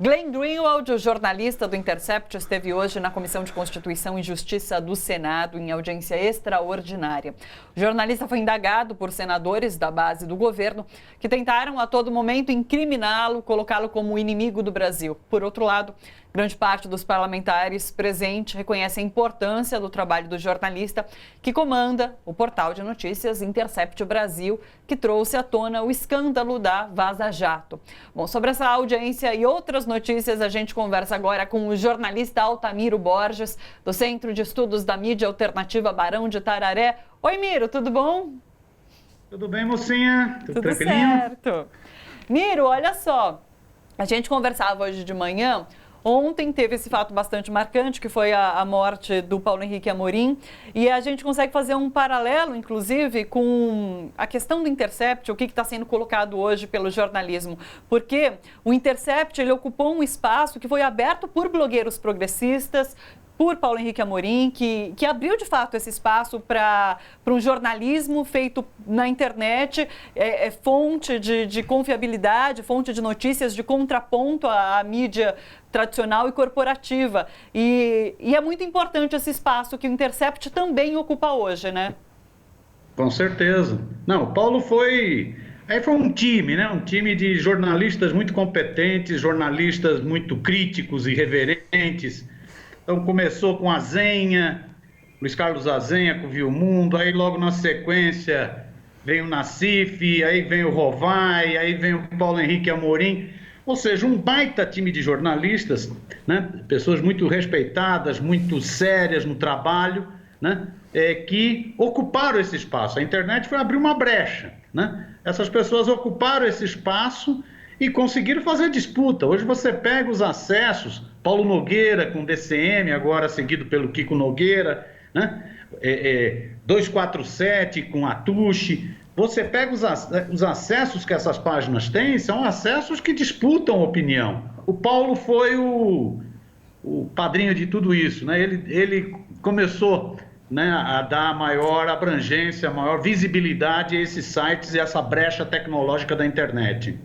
Glenn Greenwald, o jornalista do Intercept, esteve hoje na Comissão de Constituição e Justiça do Senado em audiência extraordinária. O jornalista foi indagado por senadores da base do governo que tentaram a todo momento incriminá-lo, colocá-lo como inimigo do Brasil. Por outro lado, grande parte dos parlamentares presentes reconhece a importância do trabalho do jornalista que comanda o portal de notícias Intercept Brasil, que trouxe à tona o escândalo da Vaza Jato. Bom, sobre essa audiência e outras notícias, a gente conversa agora com o jornalista Altamiro Borges, do Centro de Estudos da Mídia Alternativa Barão de Tararé. Oi, Miro, tudo bom? Tudo bem, mocinha? Tudo tranquilinho? certo. Miro, olha só, a gente conversava hoje de manhã. Ontem teve esse fato bastante marcante, que foi a morte do Paulo Henrique Amorim, e a gente consegue fazer um paralelo, inclusive, com a questão do Intercept, o que está sendo colocado hoje pelo jornalismo, porque o Intercept ele ocupou um espaço que foi aberto por blogueiros progressistas, por Paulo Henrique Amorim, que abriu de fato esse espaço para um jornalismo feito na internet, fonte de confiabilidade, fonte de notícias, de contraponto à mídia tradicional e corporativa. E é muito importante esse espaço que o Intercept também ocupa hoje, né? Com certeza. Não, o Paulo foi um time, né? Um time de jornalistas muito competentes, jornalistas muito críticos e reverentes. Então começou com Azenha, Luiz Carlos Azenha, que viu o mundo, aí logo na sequência vem o Nassif, aí vem o Rovai, aí vem o Paulo Henrique Amorim, ou seja, um baita time de jornalistas, né? Pessoas muito respeitadas, muito sérias no trabalho, né? Que ocuparam esse espaço. A internet foi abrir uma brecha, né? Essas pessoas ocuparam esse espaço e conseguiram fazer disputa. Hoje você pega os acessos, Paulo Nogueira com DCM, agora seguido pelo Kiko Nogueira, né? 247 com Atushi. Você pega os acessos que essas páginas têm, são acessos que disputam opinião. O Paulo foi o padrinho de tudo isso, né? Ele começou, né, a dar maior abrangência, maior visibilidade a esses sites e essa brecha tecnológica da internet.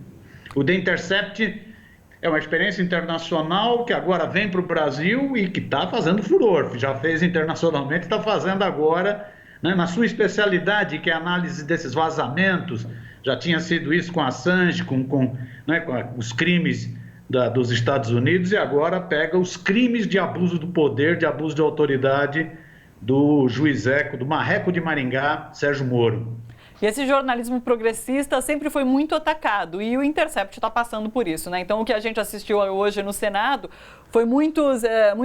O The Intercept é uma experiência internacional que agora vem para o Brasil e que está fazendo furor. Já fez internacionalmente, está fazendo agora, né, na sua especialidade, que é a análise desses vazamentos. Já tinha sido isso com a Assange, né, com os crimes dos Estados Unidos, e agora pega os crimes de abuso do poder, de abuso de autoridade do juizeco, do marreco de Maringá, Sérgio Moro. E esse jornalismo progressista sempre foi muito atacado e o Intercept está passando por isso, né? Então, o que a gente assistiu hoje no Senado foi muitos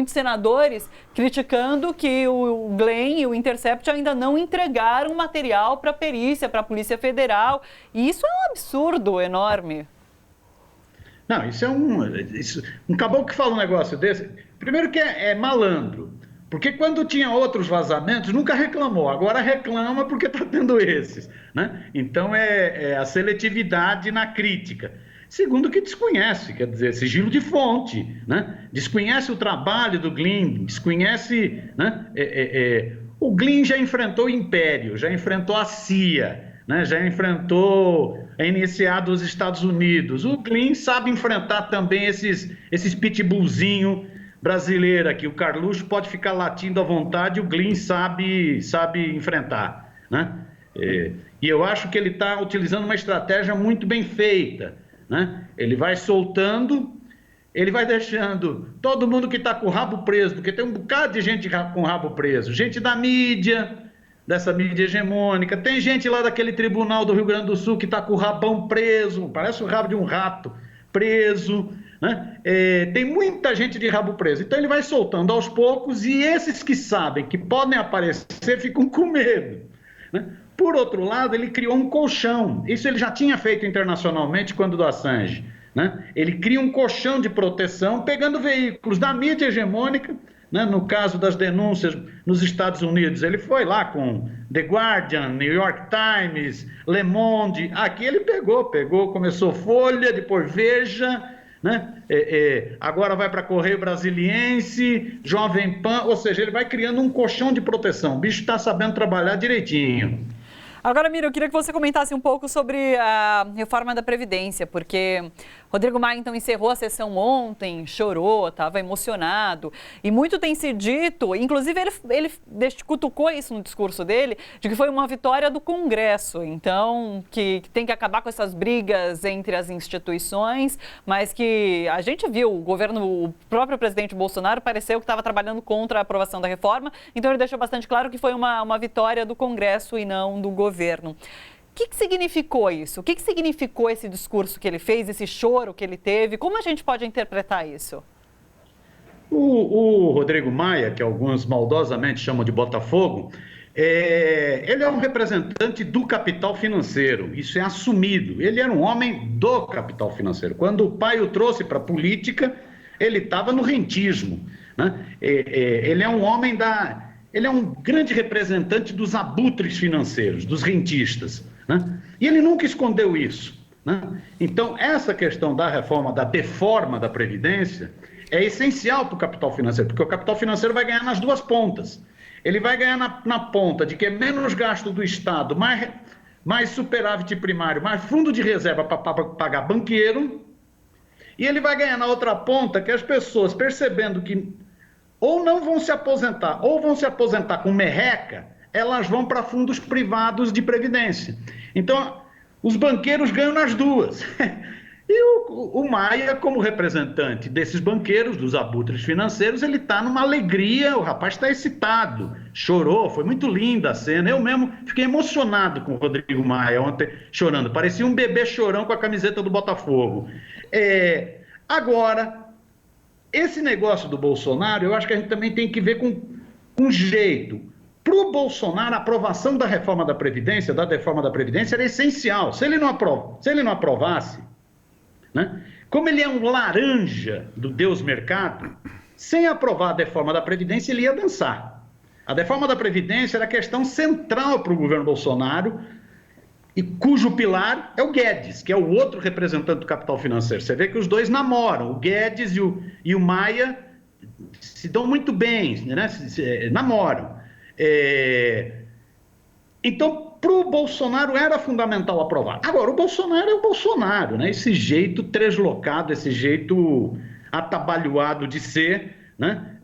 senadores criticando que o Glenn e o Intercept ainda não entregaram material para a perícia, para a Polícia Federal. E isso é um absurdo enorme. Não, isso é um caboclo que fala um negócio desse. Primeiro que é malandro. Porque quando tinha outros vazamentos, nunca reclamou. Agora reclama porque está tendo esses, né? Então é a seletividade na crítica. Segundo, que desconhece, quer dizer, sigilo de fonte, né? Desconhece o trabalho do Glenn, desconhece, né? O Glenn já enfrentou o Império, já enfrentou a CIA, né? Já enfrentou a NSA dos Estados Unidos. O Glenn sabe enfrentar também esses pitbullzinho brasileiro aqui. O Carluxo pode ficar latindo à vontade, o Glenn sabe enfrentar, né? E eu acho que ele está utilizando uma estratégia muito bem feita, né? Ele vai soltando, ele vai deixando todo mundo que está com o rabo preso, porque tem um bocado de gente com o rabo preso, gente da mídia, dessa mídia hegemônica, tem gente lá daquele tribunal do Rio Grande do Sul que está com o rabão preso, parece o rabo de um rato preso, né? Tem muita gente de rabo preso. Então ele vai soltando aos poucos e esses que sabem que podem aparecer ficam com medo, né? Por outro lado, ele criou um colchão. Isso ele já tinha feito internacionalmente quando do Assange, né? Ele cria um colchão de proteção pegando veículos da mídia hegemônica, né? No caso das denúncias nos Estados Unidos, ele foi lá com The Guardian, New York Times, Le Monde. Aqui ele pegou, começou Folha, depois Veja, né? Agora vai para Correio Brasiliense, Jovem Pan, ou seja, ele vai criando um colchão de proteção. O bicho está sabendo trabalhar direitinho. Agora, Miro, eu queria que você comentasse um pouco sobre a reforma da Previdência, porque Rodrigo Maia, então, encerrou a sessão ontem, chorou, estava emocionado. E muito tem se dito, inclusive ele cutucou isso no discurso dele, de que foi uma vitória do Congresso. Então, que tem que acabar com essas brigas entre as instituições, mas que a gente viu, o próprio presidente Bolsonaro pareceu que estava trabalhando contra a aprovação da reforma. Então, ele deixou bastante claro que foi uma vitória do Congresso e não do governo. O que significou isso? O que significou esse discurso que ele fez, esse choro que ele teve? Como a gente pode interpretar isso? O Rodrigo Maia, que alguns maldosamente chamam de Botafogo, ele é um representante do capital financeiro, isso é assumido. Ele era um homem do capital financeiro. Quando o pai o trouxe para a política, ele estava no rentismo, né? Ele é um homem ele é um grande representante dos abutres financeiros, dos rentistas, né? E ele nunca escondeu isso, né? Então, essa questão da reforma, da deforma da Previdência, é essencial para o capital financeiro, porque o capital financeiro vai ganhar nas duas pontas. Ele vai ganhar na ponta de que é menos gasto do Estado, mais superávit primário, mais fundo de reserva para pagar banqueiro, e ele vai ganhar na outra ponta que as pessoas, percebendo que ou não vão se aposentar, ou vão se aposentar com merreca, elas vão para fundos privados de previdência. Então, os banqueiros ganham nas duas. E o Maia, como representante desses banqueiros, dos abutres financeiros, ele está numa alegria, o rapaz está excitado, chorou, foi muito linda a cena. Eu mesmo fiquei emocionado com o Rodrigo Maia ontem, chorando. Parecia um bebê chorão com a camiseta do Botafogo. Agora, esse negócio do Bolsonaro, eu acho que a gente também tem que ver com jeito. Para o Bolsonaro, a aprovação da reforma da Previdência, da deforma da Previdência, era essencial. Se ele não aprovasse, né? Como ele é um laranja do Deus mercado, sem aprovar a deforma da Previdência, ele ia dançar. A deforma da Previdência era a questão central para o governo Bolsonaro, e cujo pilar é o Guedes, que é o outro representante do capital financeiro. Você vê que os dois namoram, o Guedes e o Maia se dão muito bem, né? Namoram. Então, para o Bolsonaro era fundamental aprovar. Agora, o Bolsonaro é o Bolsonaro, né? Esse jeito treslocado, esse jeito atabalhoado de ser, né?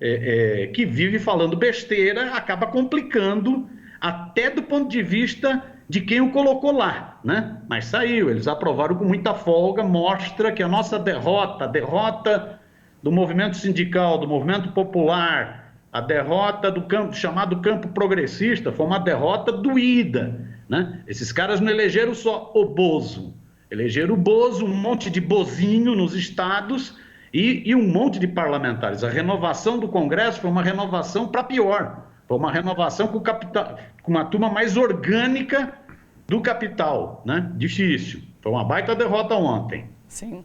Que vive falando besteira, acaba complicando até do ponto de vista de quem o colocou lá, né? Mas saiu, eles aprovaram com muita folga, mostra que a nossa derrota, a derrota do movimento sindical, do movimento popular, a derrota do campo chamado campo progressista, foi uma derrota doída, né? Esses caras não elegeram só o Bozo, elegeram o Bozo, um monte de bozinho nos estados e um monte de parlamentares. A renovação do Congresso foi uma renovação para pior, foi uma renovação com uma turma mais orgânica do capital, né? Difícil. Foi uma baita derrota ontem. Sim.